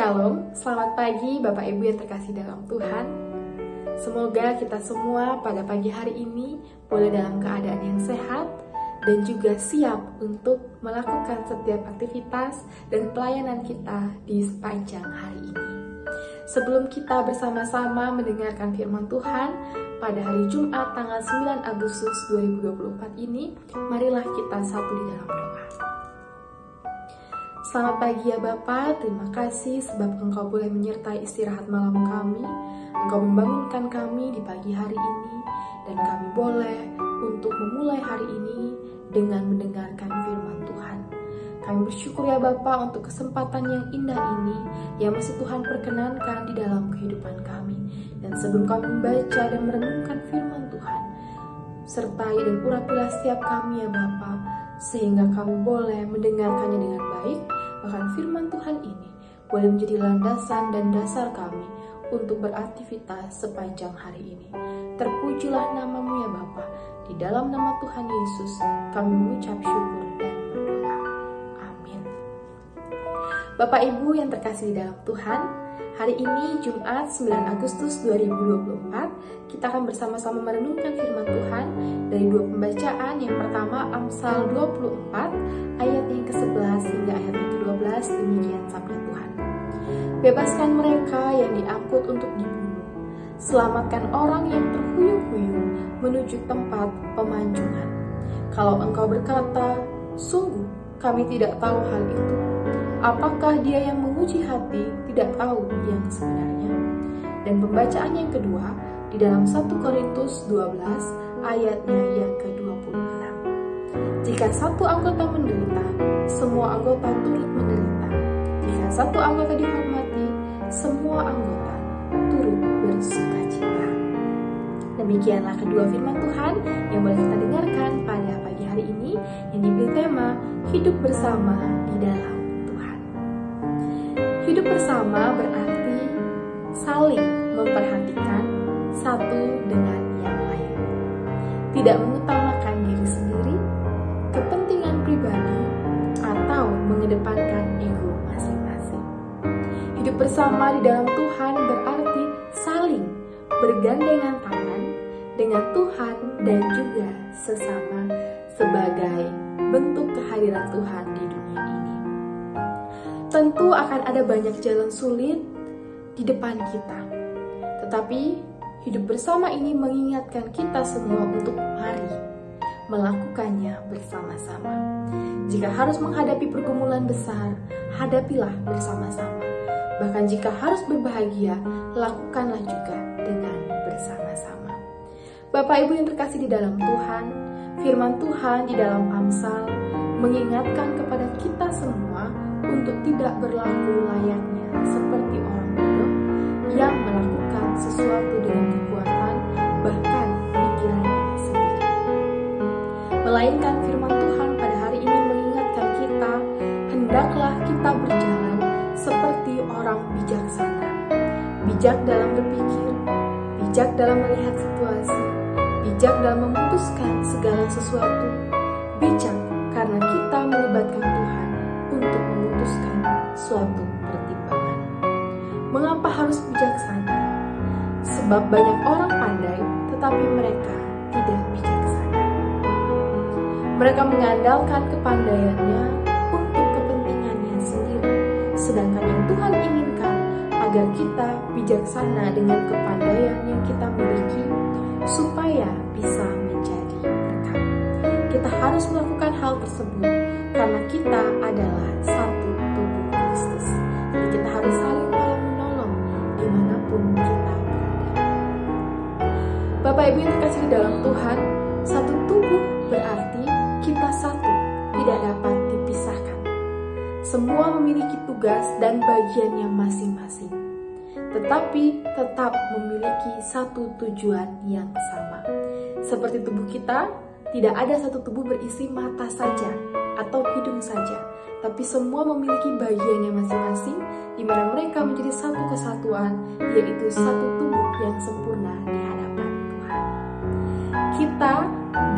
Shalom, selamat pagi Bapak Ibu yang terkasih dalam Tuhan. Semoga kita semua pada pagi hari ini boleh dalam keadaan yang sehat dan juga siap untuk melakukan setiap aktivitas dan pelayanan kita di sepanjang hari ini. Sebelum kita bersama-sama mendengarkan firman Tuhan pada hari Jumat tanggal 9 Agustus 2024 ini, marilah kita satu di dalam doa. Selamat pagi ya Bapak, terima kasih sebab Engkau boleh menyertai istirahat malam kami. Engkau membangunkan kami di pagi hari ini, dan kami boleh untuk memulai hari ini dengan mendengarkan firman Tuhan. Kami bersyukur ya Bapak untuk kesempatan yang indah ini yang masih Tuhan perkenankan di dalam kehidupan kami. Dan sebelum kami membaca dan merenungkan firman Tuhan, sertai dan urapilah setiap kami ya Bapak, sehingga kami boleh mendengarkannya dengan baik. Bahkan firman Tuhan ini boleh menjadi landasan dan dasar kami untuk beraktivitas sepanjang hari ini. Terpujilah nama-Mu ya Bapa. Di dalam nama Tuhan Yesus kami mengucap syukur dan berdoa. Amin. Bapak Ibu yang terkasih di dalam Tuhan, hari ini Jumat 9 Agustus 2024, kita akan bersama-sama merenungkan firman Tuhan dari dua pembacaan. Yang pertama Amsal 24 ayat yang ke-11 hingga ayat yang ke-12. Demikian sabda Tuhan. Bebaskan mereka yang diangkut untuk dibunuh, selamatkan orang yang terhuyung-huyung menuju tempat pemanjungan. Kalau engkau berkata, sungguh kami tidak tahu hal itu, apakah dia yang menguji hati tidak tahu yang sebenarnya? Dan pembacaan yang kedua di dalam 1 Korintus 12 ayatnya yang ke-26. Jika satu anggota menderita, semua anggota turut menderita. Jika satu anggota dihormati, semua anggota turut bersukacita. Demikianlah kedua firman Tuhan yang boleh kita dengarkan pada pagi hari ini, yang diberi tema hidup bersama di dalam Tuhan. Hidup bersama berarti saling memperhatikan satu dengan yang lain, tidak mengutamakan diri sendiri, kepentingan pribadi, atau mengedepankan ego masing-masing. Hidup bersama di dalam Tuhan berarti saling bergandengan tangan dengan Tuhan dan juga sesama sebagai bentuk kehadiran Tuhan di dunia ini. Tentu akan ada banyak jalan sulit di depan kita, tetapi hidup bersama ini mengingatkan kita semua untuk mari melakukannya bersama-sama. Jika harus menghadapi pergumulan besar, hadapilah bersama-sama. Bahkan jika harus berbahagia, lakukanlah juga dengan bersama-sama. Bapak Ibu yang terkasih di dalam Tuhan, firman Tuhan di dalam Amsal mengingatkan kepada kita semua untuk tidak berlaku layaknya seperti orang bodoh yang melakukan sesuatu dengan kekuatan bahkan pikirannya sendiri. Melainkan firman Tuhan pada hari ini mengingatkan kita, hendaklah kita berjalan seperti orang bijaksana. Bijak dalam berpikir, bijak dalam melihat situasi, bijak dalam memutuskan segala sesuatu, bijak karena kita melibatkan Tuhan untuk memutuskan suatu pertimbangan. Mengapa harus bijaksana? Sebab banyak orang pandai, tetapi mereka tidak bijaksana. Mereka mengandalkan kepandaiannya untuk kepentingannya sendiri, sedangkan yang Tuhan inginkan agar kita bijaksana dengan kepandaian yang kita miliki, supaya bisa menjadi berkat. Kita harus melakukan hal tersebut karena kita adalah satu tubuh Kristus. Jadi kita harus saling tolong-menolong dimanapun kita berada. Bapak Ibu yang terkasih di dalam Tuhan, satu tubuh berarti kita satu, tidak dapat dipisahkan. Semua memiliki tugas dan bagiannya masing-masing, tetapi tetap memiliki satu tujuan yang sama. Seperti tubuh kita, tidak ada satu tubuh berisi mata saja atau hidung saja, tapi semua memiliki bagiannya masing-masing, di mana mereka menjadi satu kesatuan, yaitu satu tubuh yang sempurna di hadapan Tuhan. Kita,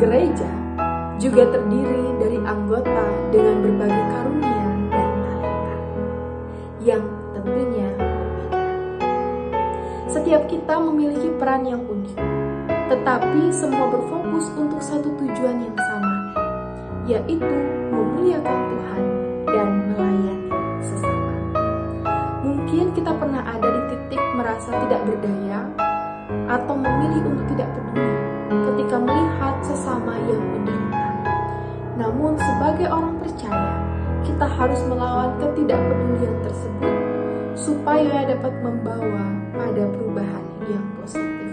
gereja, juga terdiri dari anggota dengan berbagai karunia dan talenta, yang tentunya Setiap kita memiliki peran yang unik, tetapi semua berfokus untuk satu tujuan yang sama, yaitu memuliakan Tuhan dan melayani sesama. Mungkin kita pernah ada di titik merasa tidak berdaya atau memilih untuk tidak peduli ketika melihat sesama yang menderita. Namun sebagai orang percaya, kita harus melawan ketidakpedulian tersebut supaya dapat membawa pada perubahan yang positif.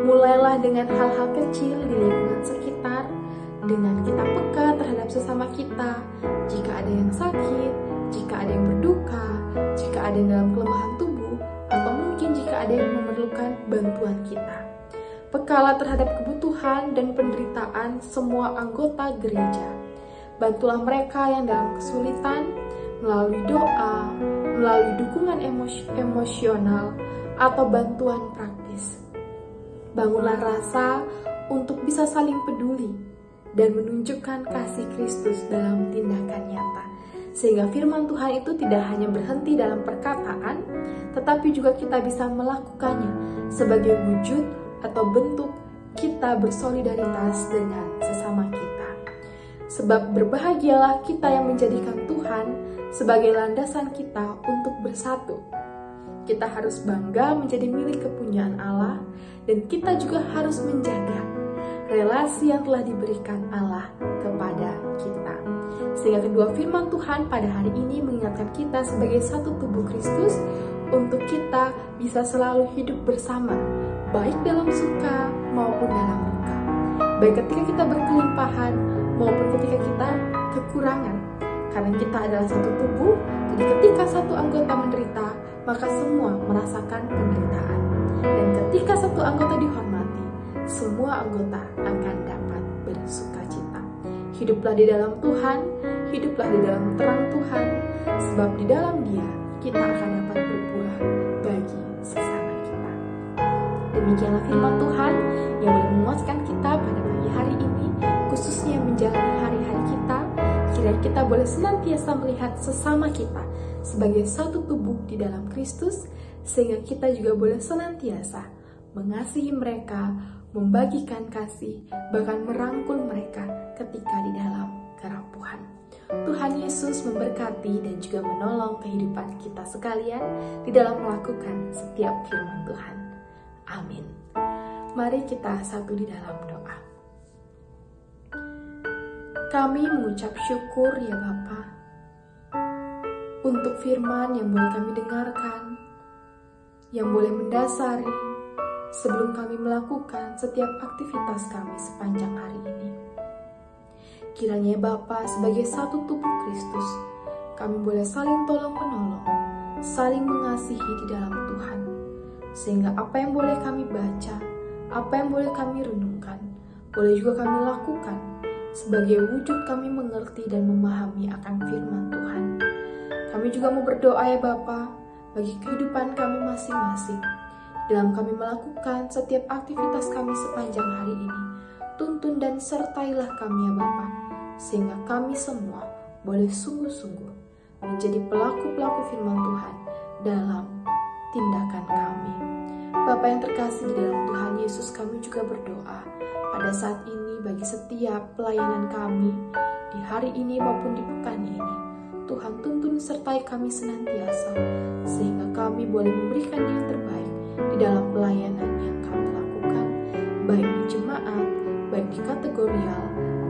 Mulailah dengan hal-hal kecil di lingkungan sekitar, dengan kita peka terhadap sesama kita. Jika ada yang sakit, jika ada yang berduka, jika ada yang dalam kelemahan tubuh, atau mungkin jika ada yang memerlukan bantuan kita. Pekalah terhadap kebutuhan dan penderitaan semua anggota gereja. Bantulah mereka yang dalam kesulitan melalui doa, melalui dukungan emosional, atau bantuan praktis. Bangunlah rasa untuk bisa saling peduli dan menunjukkan kasih Kristus dalam tindakan nyata. Sehingga firman Tuhan itu tidak hanya berhenti dalam perkataan, tetapi juga kita bisa melakukannya sebagai wujud atau bentuk kita bersolidaritas dengan sesama kita. Sebab berbahagialah kita yang menjadikan Tuhan sebagai landasan kita untuk bersatu. Kita harus bangga menjadi milik kepunyaan Allah, dan kita juga harus menjaga relasi yang telah diberikan Allah kepada kita. Sehingga kedua firman Tuhan pada hari ini mengingatkan kita sebagai satu tubuh Kristus untuk kita bisa selalu hidup bersama, baik dalam suka maupun dalam duka, baik ketika kita berkelimpahan maupun ketika kita kekurangan. Karena kita adalah satu tubuh, jadi ketika satu anggota menderita, maka semua merasakan penderitaan. Dan ketika satu anggota dihormati, semua anggota akan dapat bersukacita. Hiduplah di dalam Tuhan, hiduplah di dalam terang Tuhan, sebab di dalam Dia kita akan dapat berbuah bagi sesama kita. Demikianlah firman Tuhan yang boleh memuaskan kita pada pagi hari ini, khususnya menjalani hari-hari kita. Kiranya kita boleh senantiasa melihat sesama kita sebagai satu tubuh di dalam Kristus, sehingga kita juga boleh senantiasa mengasihi mereka, membagikan kasih, bahkan merangkul mereka ketika di dalam kerapuhan. Tuhan Yesus memberkati dan juga menolong kehidupan kita sekalian di dalam melakukan setiap firman Tuhan. Amin. Mari kita satu di dalam doa. Kami mengucap syukur ya Bapa untuk firman yang boleh kami dengarkan, yang boleh mendasari sebelum kami melakukan setiap aktivitas kami sepanjang hari ini. Kiranya Bapa sebagai satu tubuh Kristus, kami boleh saling tolong-menolong, saling mengasihi di dalam Tuhan, sehingga apa yang boleh kami baca, apa yang boleh kami renungkan, boleh juga kami lakukan sebagai wujud kami mengerti dan memahami akan firman Tuhan. Kami juga mau berdoa ya Bapa bagi kehidupan kami masing-masing dalam kami melakukan setiap aktivitas kami sepanjang hari ini. Tuntun dan sertailah kami ya Bapa, sehingga kami semua boleh sungguh-sungguh menjadi pelaku-pelaku firman Tuhan dalam tindakan kami. Bapa yang terkasih di dalam Tuhan Yesus, kami juga berdoa pada saat ini bagi setiap pelayanan kami di hari ini maupun di pekan ini. Tuhan tuntun sertai kami senantiasa, sehingga kami boleh memberikan yang terbaik di dalam pelayanan yang kami lakukan, baik di jemaat, baik di kategorial,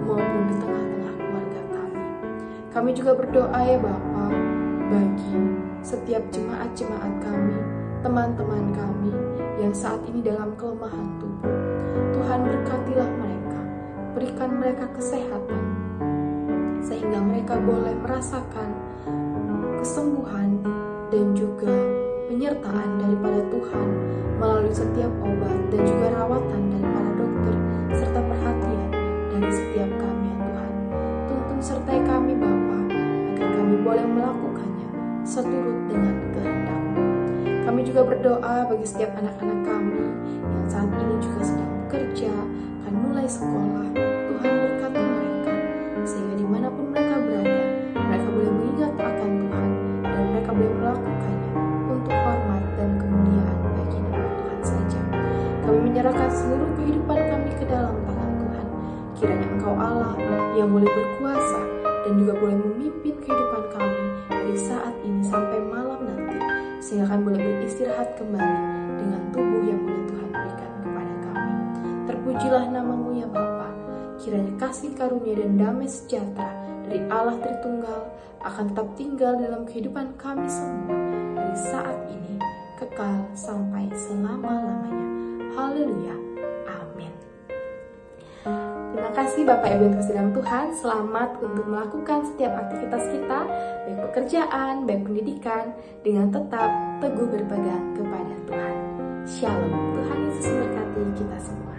maupun di tengah-tengah keluarga kami. Kami juga berdoa ya Bapa bagi setiap jemaat-jemaat kami, teman-teman kami yang saat ini dalam kelemahan tubuh. Tuhan berkatilah mereka, berikan mereka kesehatan, sehingga mereka boleh merasakan kesembuhan dan juga penyertaan daripada Tuhan melalui setiap obat dan juga rawatan dari para dokter, serta perhatian dari setiap kami ya Tuhan. Tuntun sertai kami Bapa, agar kami boleh melakukannya seturut dengan kehendak-Mu. Kami juga berdoa bagi setiap anak-anak kami yang saat ini juga sedang bekerja, akan mulai sekolah. Tuhan berkati mereka, sehingga dimanapun mereka berada, mereka boleh mengingat akan Tuhan, dan mereka boleh melakukannya untuk hormat dan kemuliaan bagi nama Kami menyerahkan seluruh kehidupan kami ke dalam tangan Tuhan. Kiranya Engkau Allah yang boleh berkuasa dan juga boleh memimpin kehidupan kami dari saat ini sampai malam nanti, sehingga kami boleh beristirahat kembali dengan tubuh yang boleh Tuhan berikan kepada kami. Terpujilah nama-Mu ya Bapa. Kiranya kasih karunia dan damai sejahtera dari Allah Tritunggal akan tetap tinggal dalam kehidupan kami semua dari saat ini kekal sampai selama-lamanya. Haleluya. Amin. Terima kasih Bapak Ibu yang kasih dalam Tuhan. Selamat untuk melakukan setiap aktivitas kita, baik pekerjaan, baik pendidikan, dengan tetap teguh berpegang kepada Tuhan. Shalom. Tuhan Yesus memberkati kita semua.